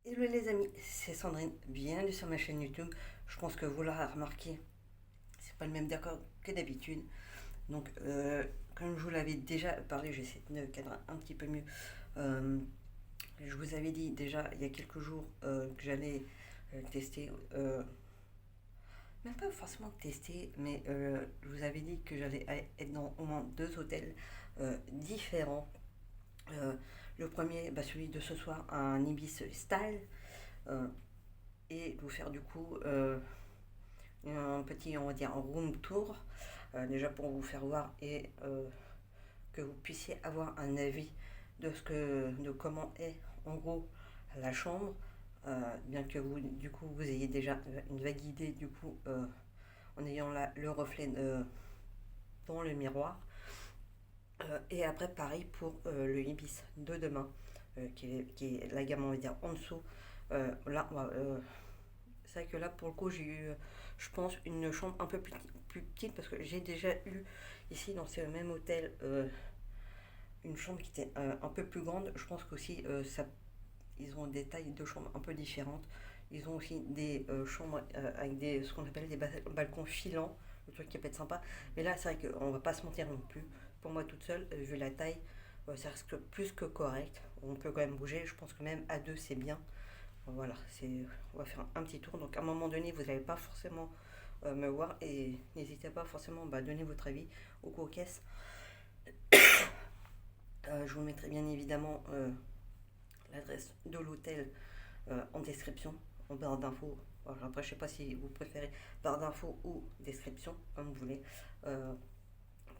Hello les amis, c'est Sandrine, bienvenue sur ma chaîne YouTube. Je pense que vous l'aurez remarqué, c'est pas le même décor que d'habitude. Donc, comme je vous l'avais déjà parlé, j'essaie de cadrer un petit peu mieux. Euh, je vous avais dit déjà il y a quelques jours que j'allais tester, même pas forcément tester, mais je vous avais dit que j'allais être dans au moins deux hôtels différents. Euh, le premier, celui de ce soir, un Ibis Style. Euh, et vous faire du coup un petit, on va dire, un room tour, déjà pour vous faire voir et que vous puissiez avoir un avis de comment est en gros la chambre, bien que vous du coup vous ayez déjà une vague idée du coup en ayant le reflet dans le miroir. Et après pareil pour le Ibis de demain, qui est la gamme on va dire en dessous. Là, c'est vrai que là, pour le coup, j'ai eu, je pense, une chambre un peu plus petite parce que j'ai déjà eu ici dans ce même hôtel une chambre qui était un peu plus grande. Je pense qu'aussi, ils ont des tailles de chambres un peu différentes. Ils ont aussi des chambres avec ce qu'on appelle des balcons filants, le truc qui peut être sympa. Mais là, c'est vrai qu'on va pas se mentir non plus. Pour moi, toute seule, vu la taille, ça reste plus que correct. On peut quand même bouger. Je pense que même à deux, c'est bien. Voilà, on va faire un petit tour. Donc à un moment donné, vous n'allez pas forcément me voir et n'hésitez pas forcément à donner votre avis aux coquesses. Je vous mettrai bien évidemment l'adresse de l'hôtel en description, en barre d'infos. Voilà, après, je sais pas si vous préférez barre d'infos ou description, comme vous voulez. Euh,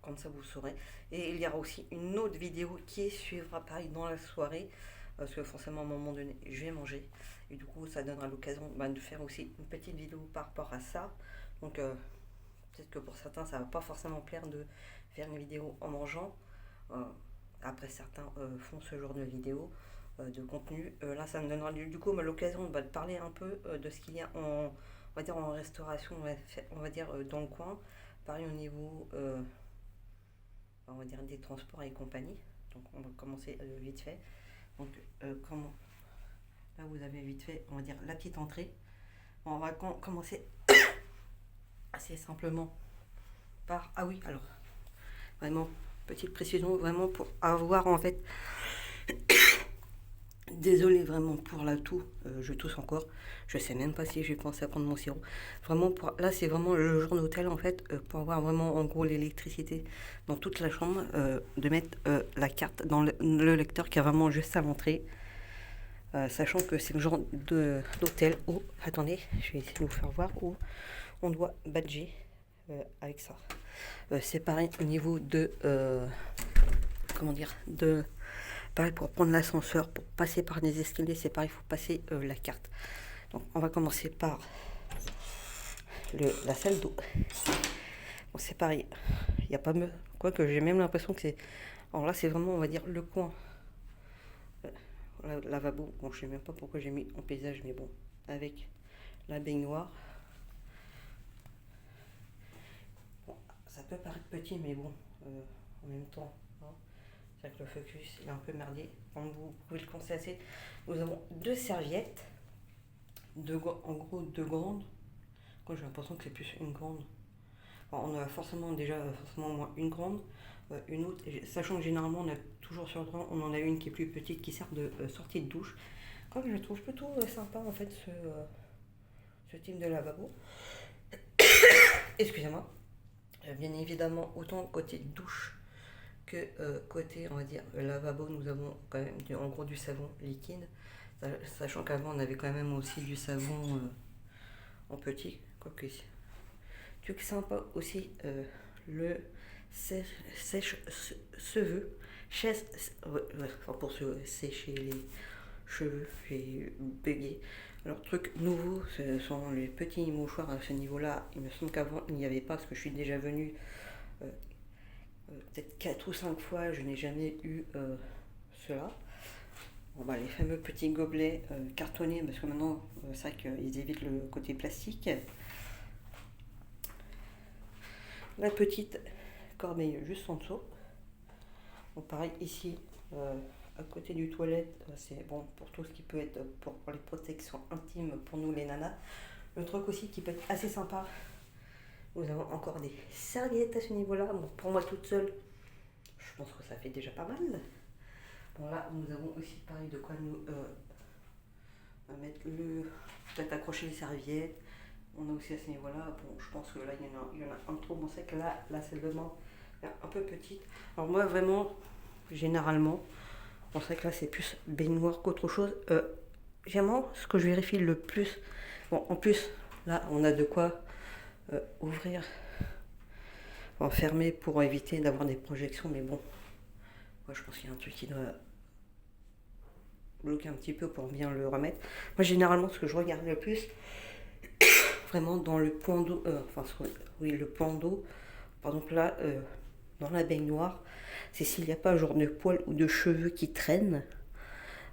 Comme ça, vous saurez. Et il y aura aussi une autre vidéo qui suivra pareil dans la soirée. Parce que forcément, à un moment donné, je vais manger. Et du coup, ça donnera l'occasion de faire aussi une petite vidéo par rapport à ça. Donc, peut-être que pour certains, ça va pas forcément plaire de faire une vidéo en mangeant. Euh, Après, certains font ce genre de vidéo, de contenu. Là, ça me donnera du coup l'occasion de parler un peu de ce qu'il y a on va dire en restauration, on va dire dans le coin. Pareil au niveau, on va dire des transports et compagnie. Donc, on va commencer vite fait. Donc, comment là, vous avez vite fait, on va dire la petite entrée. On va commencer assez simplement par. Ah oui, alors, vraiment, petite précision, vraiment pour avoir en fait. Désolé vraiment pour la toux, je tousse encore. Je sais même pas si j'ai pensé à prendre mon sirop. Vraiment, là c'est vraiment le genre d'hôtel en fait, pour avoir vraiment en gros l'électricité dans toute la chambre, de mettre la carte dans le lecteur qui est vraiment juste à l'entrée. Sachant que c'est le genre d'hôtel où, attendez, je vais essayer de vous faire voir, où on doit badger avec ça. C'est pareil au niveau comment dire, pareil pour prendre l'ascenseur, pour passer par des escaliers, c'est pareil, il faut passer la carte. Donc on va commencer par la salle d'eau. Bon, c'est pareil, il n'y a pas mieux, quoique j'ai même l'impression que c'est, alors là c'est vraiment on va dire le coin lavabo. Bon, je sais même pas pourquoi j'ai mis en paysage, mais bon, avec la baignoire. Bon, ça peut paraître petit, mais bon, en même temps, hein, c'est vrai que le focus il est un peu merdier. Comme vous pouvez le constater, nous avons deux serviettes, en gros deux grandes. Moi j'ai l'impression que c'est plus une grande. Enfin, on a forcément déjà forcément au moins une grande, une autre, sachant que généralement on a toujours sur le train, on en a une qui est plus petite qui sert de sortie de douche. Comme je trouve plutôt sympa en fait ce type de lavabo. Excusez-moi. Bien évidemment, autant côté douche que côté, on va dire, lavabo, nous avons quand même en gros du savon liquide. Sachant qu'avant, on avait quand même aussi du savon en petit. Quoique, truc sympa aussi, le sèche-cheveux. Pour se sécher les cheveux, j'ai bugué. Alors, truc nouveau, ce sont les petits mouchoirs à ce niveau-là. Il me semble qu'avant, il n'y avait pas, parce que je suis déjà venu peut-être 4 ou 5 fois, je n'ai jamais eu cela. Bon, les fameux petits gobelets cartonnés, parce que maintenant, c'est vrai qu'ils évitent le côté plastique. La petite corbeille juste en dessous. Donc pareil ici, à côté du toilette, c'est bon pour tout ce qui peut être pour les protections intimes pour nous les nanas. Le truc aussi qui peut être assez sympa, nous avons encore des serviettes à ce niveau-là. Bon, pour moi toute seule, je pense que ça fait déjà pas mal. Bon là, nous avons aussi pareil de quoi nous mettre peut-être accrocher les serviettes. On a aussi à ce niveau-là, bon je pense que là il y en a un trop. Bon c'est que là, la salle de bain est un peu petite. Alors moi vraiment, généralement, on sait que là c'est plus baignoire qu'autre chose. Généralement, ce que je vérifie le plus, bon en plus là on a de quoi ouvrir, fermer pour éviter d'avoir des projections, mais bon, moi je pense qu'il y a un truc qui doit bloquer un petit peu pour bien le remettre. Moi généralement ce que je regarde le plus, vraiment dans le point d'eau, le point d'eau, par exemple là, dans la baignoire, c'est s'il n'y a pas genre de poils ou de cheveux qui traînent.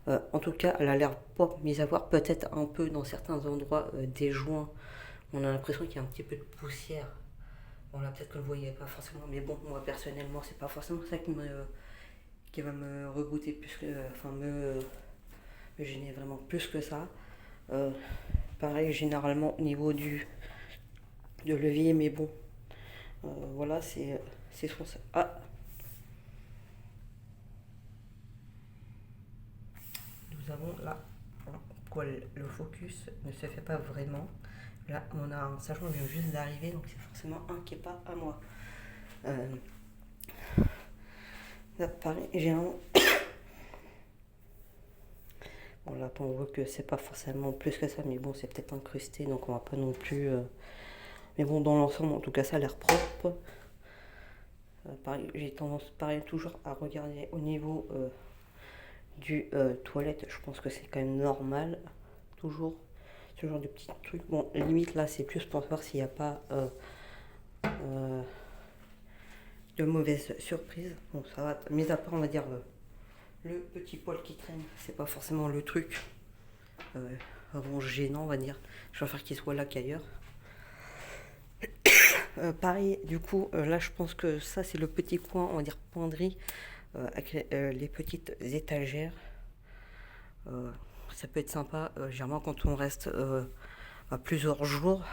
En tout cas, elle a l'air pas mise à voir, peut-être un peu dans certains endroits des joints. On a l'impression qu'il y a un petit peu de poussière. Bon là peut-être que vous ne voyez pas forcément, mais bon, moi personnellement, c'est pas forcément ça qui va me rebooter plus que, me gêner vraiment plus que ça. Pareil, généralement au niveau de levier, mais bon, voilà, c'est ce qu'on sait. Ah, nous avons là, quoi, le focus ne se fait pas vraiment. Là, on a un sachant vient juste d'arriver, donc c'est forcément un qui n'est pas à moi. Là, pareil, généralement. Bon là on voit que c'est pas forcément plus que ça, mais bon c'est peut-être incrusté, donc on va pas non plus. Mais bon dans l'ensemble en tout cas ça a l'air propre. Pareil, j'ai tendance pareil toujours à regarder au niveau du toilette, je pense que c'est quand même normal. Toujours ce genre de petits trucs. Bon limite là c'est plus pour voir s'il n'y a pas de mauvaises surprises. Bon ça va, mis à part on va dire le petit poil qui traîne, c'est pas forcément le truc vraiment gênant, on va dire. Je préfère qu'il soit là qu'ailleurs. Pareil, du coup, là, je pense que ça, c'est le petit coin, on va dire penderie, avec les petites étagères. Ça peut être sympa, généralement, quand on reste à plusieurs jours.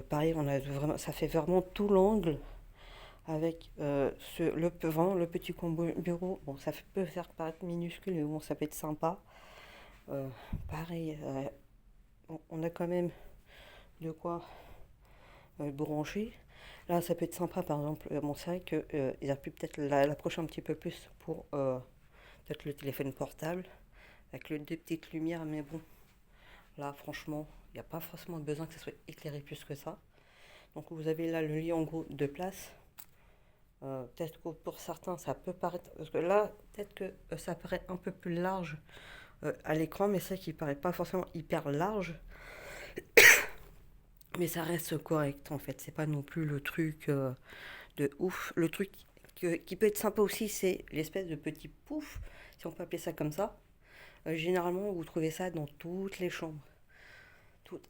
Pareil, ça fait vraiment tout l'angle. Avec vraiment le petit combo bureau, bon ça peut faire paraître minuscule, mais bon ça peut être sympa. Pareil, on a quand même de quoi brancher. Là ça peut être sympa par exemple, bon c'est vrai qu'ils auraient pu peut-être l'approcher un petit peu plus pour peut-être le téléphone portable, avec deux petites lumières, mais bon, là franchement, il n'y a pas forcément besoin que ça soit éclairé plus que ça. Donc vous avez là le lit en gros de place. Peut-être que pour certains ça peut paraître, parce que là peut-être que ça paraît un peu plus large à l'écran, mais c'est vrai qu'il paraît pas forcément hyper large. Mais ça reste correct en fait, c'est pas non plus le truc de ouf. Le truc qui peut être sympa aussi, c'est l'espèce de petit pouf, si on peut appeler ça comme ça. Généralement vous trouvez ça dans toutes les chambres, toutes.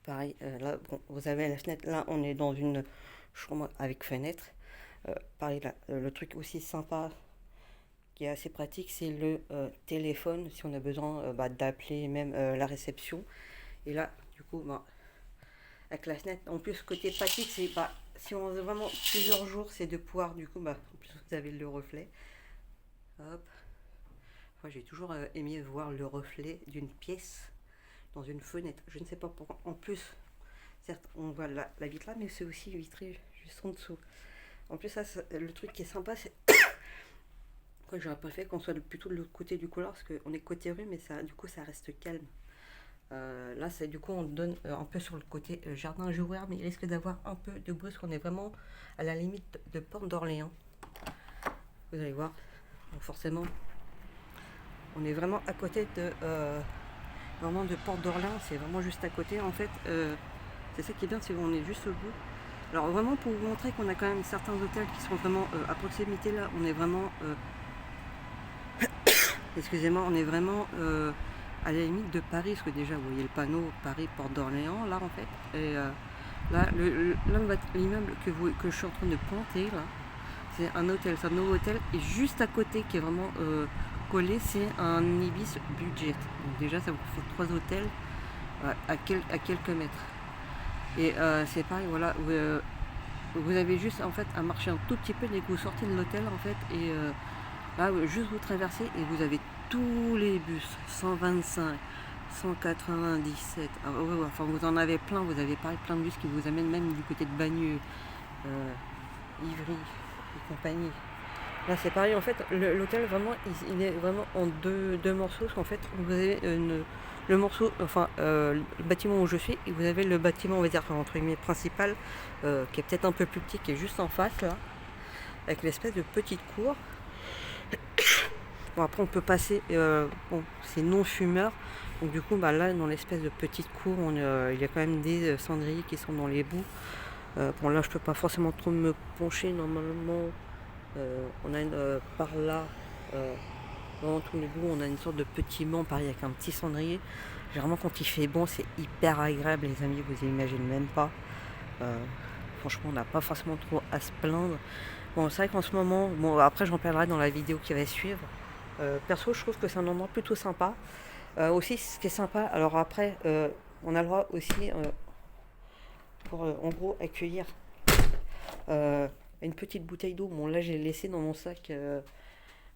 Pareil, là bon, vous avez la fenêtre, là on est dans une chambre avec fenêtre. Pareil là, le truc aussi sympa qui est assez pratique, c'est le téléphone si on a besoin d'appeler même la réception. Et là du coup avec la fenêtre, en plus côté pratique, c'est si on a vraiment plusieurs jours, c'est de pouvoir du coup en plus vous avez le reflet. Hop. Moi j'ai toujours aimé voir le reflet d'une pièce dans une fenêtre, je ne sais pas pourquoi. En plus certes, on voit la vitre là, mais c'est aussi vitré juste en dessous. En plus, ça, le truc qui est sympa, c'est que j'aurais préféré qu'on soit plutôt de l'autre côté du couloir, parce qu'on est côté rue, mais ça, du coup, ça reste calme. Là, c'est du coup, on donne un peu sur le côté jardin joueur, mais il risque d'avoir un peu de bruit, parce qu'on est vraiment à la limite de Porte d'Orléans. Vous allez voir. Donc, forcément, on est vraiment à côté de Porte d'Orléans. C'est vraiment juste à côté, en fait. C'est ça qui est bien, c'est qu'on est juste au bout. Alors vraiment pour vous montrer qu'on a quand même certains hôtels qui sont vraiment à proximité, là on est vraiment excusez-moi, on est vraiment à la limite de Paris, parce que déjà vous voyez le panneau Paris Porte d'Orléans là en fait, et là l'immeuble que je suis en train de pointer là, c'est un hôtel, c'est un nouveau hôtel. Et juste à côté, qui est vraiment collé, c'est un Ibis Budget. Donc déjà, ça vous fait 3 hôtels à quelques mètres. Et c'est pareil, voilà, vous avez juste en fait à marcher un tout petit peu dès que vous sortez de l'hôtel en fait. Et là, juste vous traversez et vous avez tous les bus, 125, 197. Enfin, vous en avez plein, vous avez pareil plein de bus qui vous amènent même du côté de Bagneux, Ivry et compagnie. Là, c'est pareil, en fait, l'hôtel, vraiment, il est vraiment en deux morceaux, parce qu'en fait, vous avez le morceau, enfin, le bâtiment où je suis, et vous avez le bâtiment, on va dire, entre guillemets, principal, qui est peut-être un peu plus petit, qui est juste en face, là, avec l'espèce de petite cour. Bon, après, on peut passer, bon, c'est non-fumeur, donc du coup, bah, là, dans l'espèce de petite cour, il y a quand même des cendriers qui sont dans les boues. Bon, là, je peux pas forcément trop me pencher, normalement. On a par là, dans tous les bouts, on a une sorte de petit banc, pareil, avec un petit cendrier. Généralement, quand il fait bon, c'est hyper agréable, les amis, vous imaginez même pas. Franchement, on n'a pas forcément trop à se plaindre. Bon, c'est vrai qu'en ce moment, bon, après, j'en parlerai dans la vidéo qui va suivre. Perso, je trouve que c'est un endroit plutôt sympa. Aussi, ce qui est sympa, alors après, on a le droit aussi, pour en gros accueillir une petite bouteille d'eau. Bon, là, j'ai laissé dans mon sac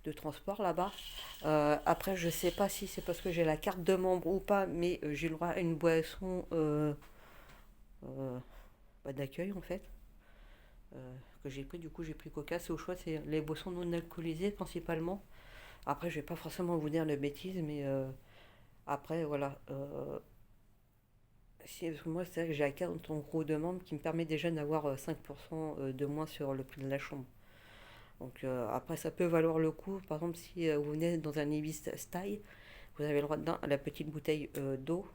de transport là-bas. Après, je sais pas si c'est parce que j'ai la carte de membre ou pas, mais j'ai le droit à une boisson d'accueil en fait. Que j'ai pris, du coup, j'ai pris Coca. C'est au choix, c'est les boissons non alcoolisées principalement. Après, je vais pas forcément vous dire de bêtises, mais après, voilà. Moi, c'est vrai que j'ai la carte en gros de membre qui me permet déjà d'avoir 5% de moins sur le prix de la chambre. Donc après, ça peut valoir le coup. Par exemple, si vous venez dans un Ibis Style, vous avez le droit à la petite bouteille d'eau.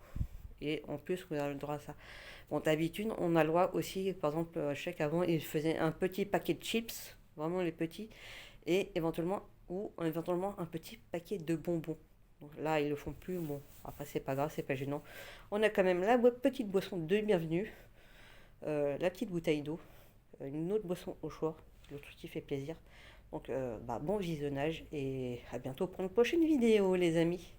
Et en plus, vous avez le droit à ça. Bon, d'habitude, on a le droit aussi, par exemple, je sais qu'avant, ils faisaient un petit paquet de chips, vraiment les petits, et éventuellement un petit paquet de bonbons. Donc là, ils le font plus. Bon, après, c'est pas grave, c'est pas gênant. On a quand même la petite boisson de bienvenue, la petite bouteille d'eau, une autre boisson au choix, le truc qui fait plaisir. Donc, bon visionnage et à bientôt pour une prochaine vidéo, les amis.